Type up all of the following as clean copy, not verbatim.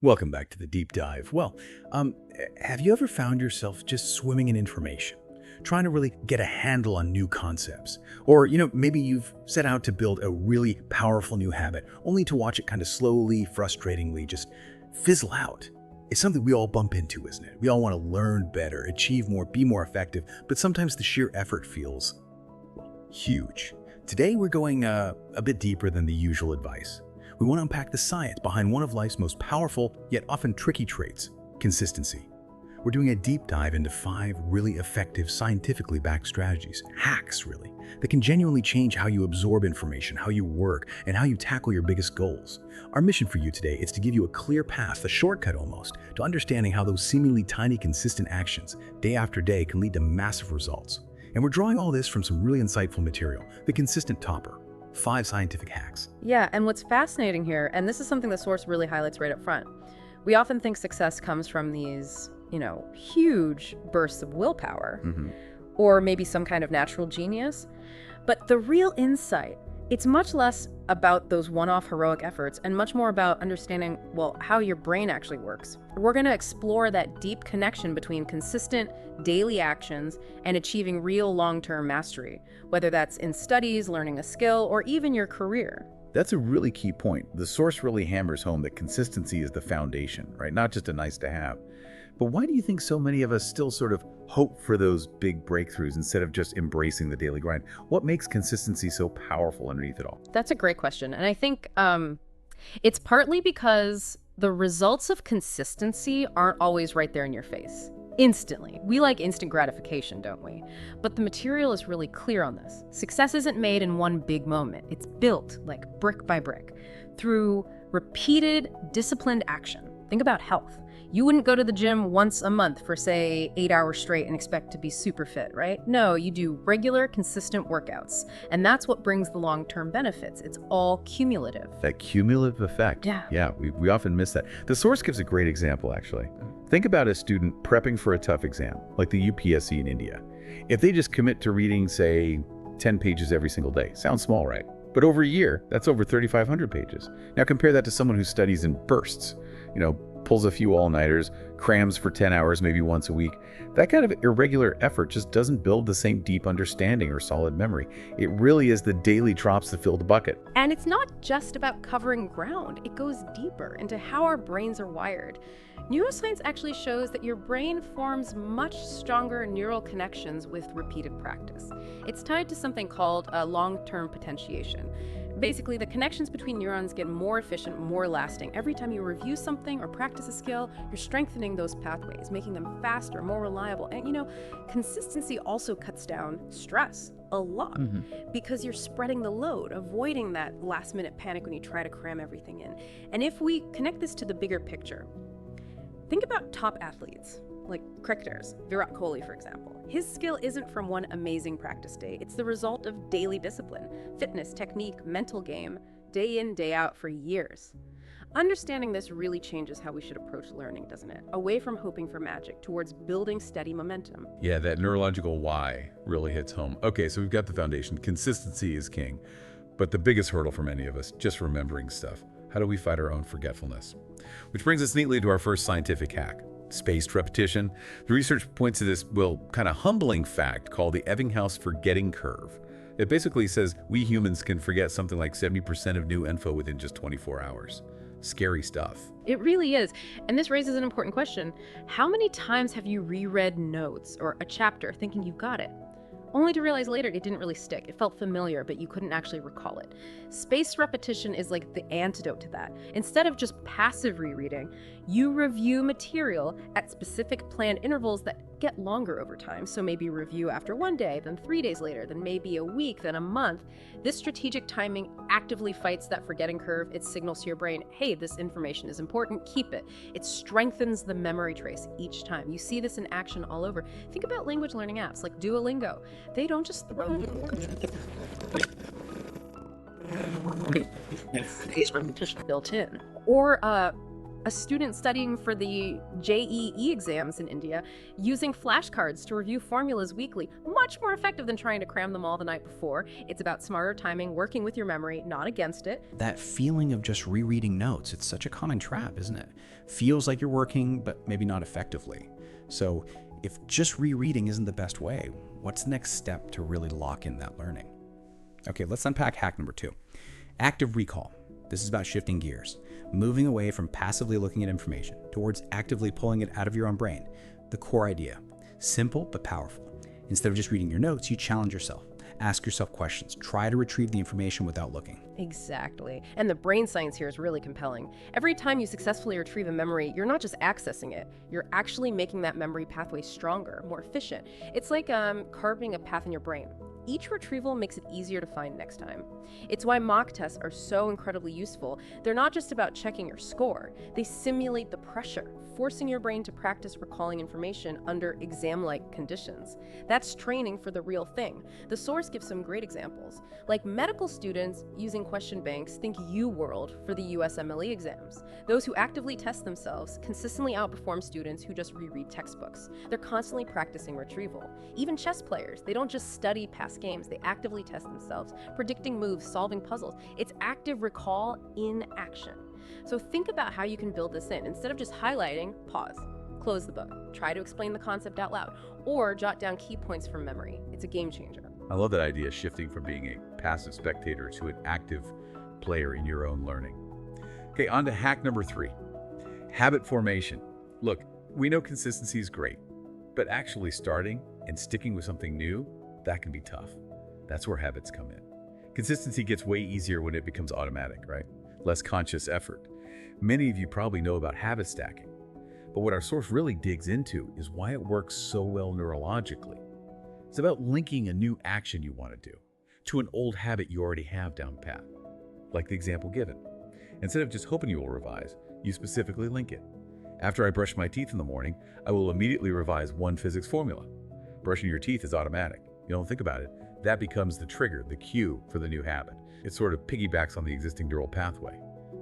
Welcome back to the deep dive. Have you ever found yourself just swimming in information, trying to really get a handle on new concepts? Or, maybe you've set out to build a really powerful new habit, only to watch it kind of slowly, frustratingly just fizzle out. It's something we all bump into, isn't it? We all want to learn better, achieve more, be more effective, but sometimes the sheer effort feels huge. Today, we're going a bit deeper than the usual advice. We want to unpack the science behind one of life's most powerful, yet often tricky traits, consistency. We're doing a deep dive into 5 really effective, scientifically backed strategies, hacks really, that can genuinely change how you absorb information, how you work, and how you tackle your biggest goals. Our mission for you today is to give you a clear path, a shortcut almost, to understanding how those seemingly tiny, consistent actions, day after day, can lead to massive results. And we're drawing all this from some really insightful material, the Consistent Topper. 5 scientific hacks. Yeah, and what's fascinating here, and this is something the source really highlights right up front, we often think success comes from these, huge bursts of willpower, or maybe some kind of natural genius. But the real insight, it's much less about those one-off heroic efforts and much more about understanding, how your brain actually works. We're going to explore that deep connection between consistent daily actions and achieving real long-term mastery, whether that's in studies, learning a skill, or even your career. That's a really key point. The source really hammers home that consistency is the foundation, right? Not just a nice to have. But why do you think so many of us still sort of hope for those big breakthroughs instead of just embracing the daily grind? What makes consistency so powerful underneath it all? That's a great question. And I think it's partly because the results of consistency aren't always right there in your face, instantly. We like instant gratification, don't we? But the material is really clear on this. Success isn't made in one big moment. It's built, like brick by brick, through repeated, disciplined action. Think about health. You wouldn't go to the gym once a month for, say, 8 hours straight and expect to be super fit, right? No, you do regular, consistent workouts. And that's what brings the long-term benefits. It's all cumulative. That cumulative effect. Yeah. Yeah, we often miss that. The source gives a great example, actually. Think about a student prepping for a tough exam, like the UPSC in India. If they just commit to reading, say, 10 pages every single day, sounds small, right? But over a year, that's over 3,500 pages. Now compare that to someone who studies in bursts, pulls a few all-nighters, crams for 10 hours maybe once a week. That kind of irregular effort just doesn't build the same deep understanding or solid memory. It really is the daily drops that fill the bucket. And it's not just about covering ground. It goes deeper into how our brains are wired. Neuroscience actually shows that your brain forms much stronger neural connections with repeated practice. It's tied to something called long-term potentiation. Basically, the connections between neurons get more efficient, more lasting. Every time you review something or practice a skill, you're strengthening those pathways, making them faster, more reliable. And consistency also cuts down stress a lot because you're spreading the load, avoiding that last-minute panic when you try to cram everything in. And if we connect this to the bigger picture, think about top athletes, like cricketers, Virat Kohli, for example. His skill isn't from one amazing practice day. It's the result of daily discipline, fitness, technique, mental game, day in, day out for years. Understanding this really changes how we should approach learning, doesn't it? Away from hoping for magic, towards building steady momentum. Yeah, that neurological why really hits home. Okay, so we've got the foundation. Consistency is king. But the biggest hurdle for many of us, just remembering stuff. How do we fight our own forgetfulness? Which brings us neatly to our first scientific hack. Spaced repetition. The research points to this, kind of humbling fact called the Ebbinghaus forgetting curve. It basically says we humans can forget something like 70% of new info within just 24 hours. Scary stuff. It really is. And this raises an important question. How many times have you reread notes or a chapter thinking you've got it, only to realize later it didn't really stick? It felt familiar, but you couldn't actually recall it. Spaced repetition is like the antidote to that. Instead of just passive rereading, you review material at specific planned intervals that get longer over time. So maybe review after 1 day, then 3 days later, then maybe a week, then a month. This strategic timing actively fights that forgetting curve. It signals to your brain, hey, this information is important, keep it. It strengthens the memory trace each time. You see this in action all over. Think about language learning apps like Duolingo. They don't just throw built in. Or A student studying for the JEE exams in India using flashcards to review formulas weekly, much more effective than trying to cram them all the night before. It's about smarter timing, working with your memory, not against it. That feeling of just rereading notes, it's such a common trap, isn't it? Feels like you're working, but maybe not effectively. So if just rereading isn't the best way, what's the next step to really lock in that learning? Okay, let's unpack hack number 2. Active recall. This is about shifting gears, moving away from passively looking at information towards actively pulling it out of your own brain. The core idea, simple but powerful. Instead of just reading your notes, you challenge yourself. Ask yourself questions. Try to retrieve the information without looking. Exactly. And the brain science here is really compelling. Every time you successfully retrieve a memory, you're not just accessing it, you're actually making that memory pathway stronger, more efficient. It's like carving a path in your brain. Each retrieval makes it easier to find next time. It's why mock tests are so incredibly useful. They're not just about checking your score. They simulate the pressure, forcing your brain to practice recalling information under exam-like conditions. That's training for the real thing. The source gives some great examples. Like medical students using question banks think UWorld for the USMLE exams. Those who actively test themselves consistently outperform students who just reread textbooks. They're constantly practicing retrieval. Even chess players, they don't just study past games, they actively test themselves, predicting moves, solving puzzles. It's active recall in action. So think about how you can build this in. Instead of just highlighting, pause, close the book, try to explain the concept out loud, or jot down key points from memory. It's a game changer. I love that idea, shifting from being a passive spectator to an active player in your own learning. Okay, on to hack number 3, habit formation. Look, we know consistency is great, but actually starting and sticking with something new, that can be tough. That's where habits come in. Consistency gets way easier when it becomes automatic, right? Less conscious effort. Many of you probably know about habit stacking, but what our source really digs into is why it works so well neurologically. It's about linking a new action you want to do to an old habit you already have down pat, like the example given. Instead of just hoping you will revise, you specifically link it. After I brush my teeth in the morning, I will immediately revise one physics formula. Brushing your teeth is automatic. You don't think about it. That becomes the trigger, the cue for the new habit. It sort of piggybacks on the existing neural pathway.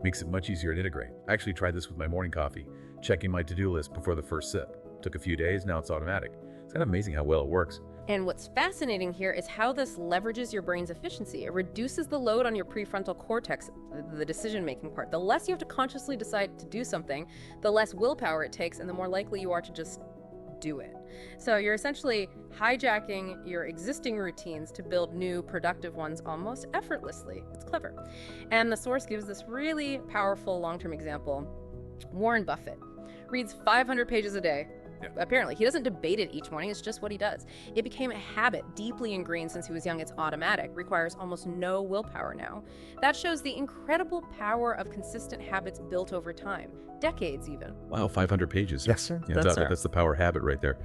Makes it much easier to integrate. I actually tried this with my morning coffee, checking my to-do list before the first sip. Took a few days, now it's automatic. It's kind of amazing how well it works. And what's fascinating here is how this leverages your brain's efficiency. It reduces the load on your prefrontal cortex, the decision-making part. The less you have to consciously decide to do something, the less willpower it takes, and the more likely you are to just do it. So you're essentially hijacking your existing routines to build new, productive ones almost effortlessly. It's clever. And the source gives this really powerful long-term example. Warren Buffett reads 500 pages a day. Apparently, he doesn't debate it each morning, it's just what he does. It became a habit deeply ingrained since he was young. It's automatic, requires almost no willpower now. That shows the incredible power of consistent habits built over time, decades even. Wow, 500 pages. Yes, sir. Yeah, That's that's the power habit right there.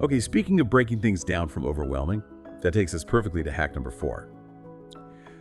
Okay, speaking of breaking things down from overwhelming, that takes us perfectly to hack number 4.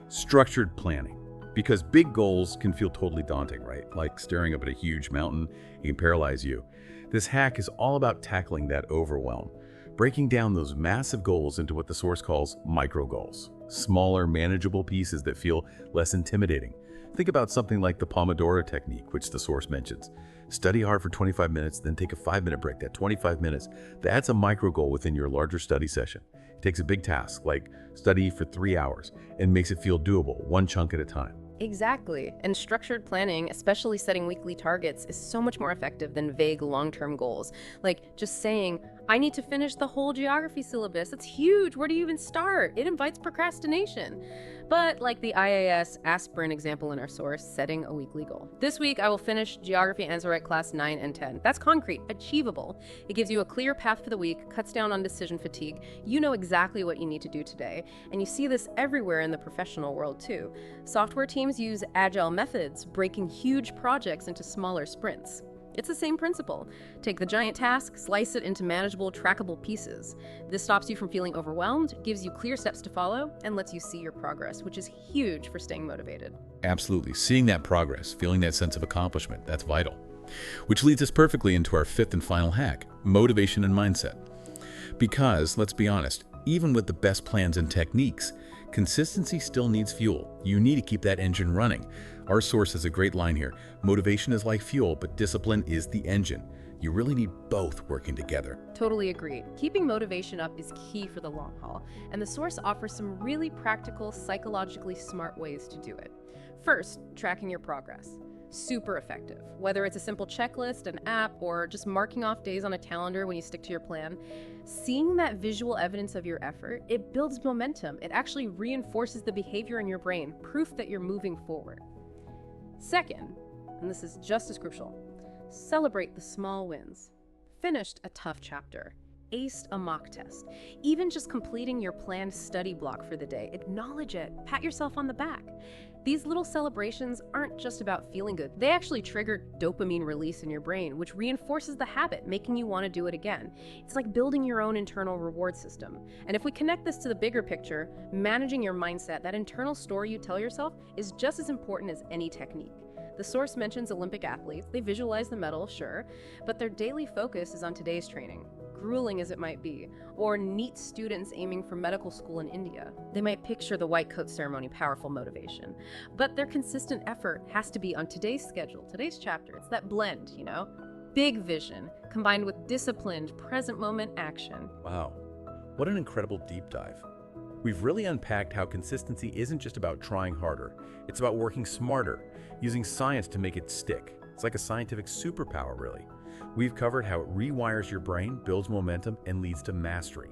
Structured planning. Because big goals can feel totally daunting, right? Like staring up at a huge mountain, it can paralyze you. This hack is all about tackling that overwhelm, breaking down those massive goals into what the source calls micro goals, smaller, manageable pieces that feel less intimidating. Think about something like the Pomodoro technique, which the source mentions. Study hard for 25 minutes, then take a 5-minute break. That 25 minutes, that's a micro goal within your larger study session. It takes a big task, like study for 3 hours, and makes it feel doable, one chunk at a time. Exactly. And structured planning, especially setting weekly targets, is so much more effective than vague long-term goals. Like just saying, I need to finish the whole geography syllabus. It's huge. Where do you even start? It invites procrastination. But like the IAS aspirin example in our source, setting a weekly goal. This week, I will finish Geography Answerite class 9 and 10. That's concrete, achievable. It gives you a clear path for the week, cuts down on decision fatigue. You know exactly what you need to do today. And you see this everywhere in the professional world too. Software teams use agile methods, breaking huge projects into smaller sprints. It's the same principle. Take the giant task, slice it into manageable, trackable pieces. This stops you from feeling overwhelmed, gives you clear steps to follow, and lets you see your progress, which is huge for staying motivated. Absolutely. Seeing that progress, feeling that sense of accomplishment, that's vital. Which leads us perfectly into our 5th and final hack, motivation and mindset. Because, let's be honest, even with the best plans and techniques, Consistency still needs fuel. You need to keep that engine running. Our source has a great line here. Motivation is like fuel, but discipline is the engine. You really need both working together. Totally agree. Keeping motivation up is key for the long haul, and the source offers some really practical, psychologically smart ways to do it. First, tracking your progress. Super effective. Whether it's a simple checklist, an app, or just marking off days on a calendar when you stick to your plan, seeing that visual evidence of your effort, it builds momentum. It actually reinforces the behavior in your brain, proof that you're moving forward. Second, and this is just as crucial, celebrate the small wins. Finished a tough chapter. Aced a mock test. Even just completing your planned study block for the day. Acknowledge it. Pat yourself on the back. These little celebrations aren't just about feeling good. They actually trigger dopamine release in your brain, which reinforces the habit, making you want to do it again. It's like building your own internal reward system. And if we connect this to the bigger picture, managing your mindset, that internal story you tell yourself, is just as important as any technique. The source mentions Olympic athletes. They visualize the medal, sure, but their daily focus is on today's training, grueling as it might be, or NEET students aiming for medical school in India. They might picture the white coat ceremony, powerful motivation, but their consistent effort has to be on today's schedule, today's chapter. It's that blend, you know? Big vision combined with disciplined, present moment action. Wow, what an incredible deep dive. We've really unpacked how consistency isn't just about trying harder. It's about working smarter, using science to make it stick. It's like a scientific superpower, really. We've covered how it rewires your brain, builds momentum, and leads to mastery.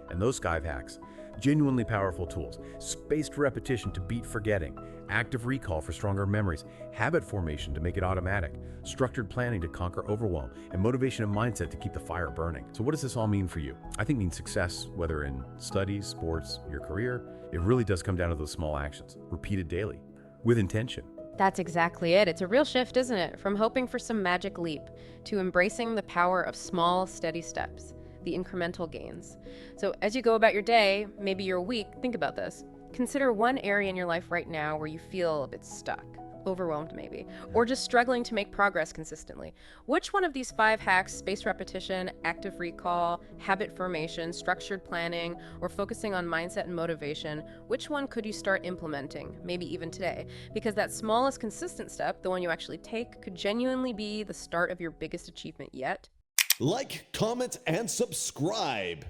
And those Skive hacks, genuinely powerful tools, spaced repetition to beat forgetting, active recall for stronger memories, habit formation to make it automatic, structured planning to conquer overwhelm, and motivation and mindset to keep the fire burning. So what does this all mean for you? I think it means success, whether in studies, sports, your career. It really does come down to those small actions, repeated daily, with intention. That's exactly it. It's a real shift, isn't it? From hoping for some magic leap to embracing the power of small, steady steps, the incremental gains. So as you go about your day, maybe your week, think about this. Consider one area in your life right now where you feel a bit stuck, overwhelmed maybe, or just struggling to make progress consistently. Which one of these 5 hacks, spaced repetition, active recall, habit formation, structured planning, or focusing on mindset and motivation, which one could you start implementing, maybe even today? Because that smallest consistent step, the one you actually take, could genuinely be the start of your biggest achievement yet. Like, comment, and subscribe.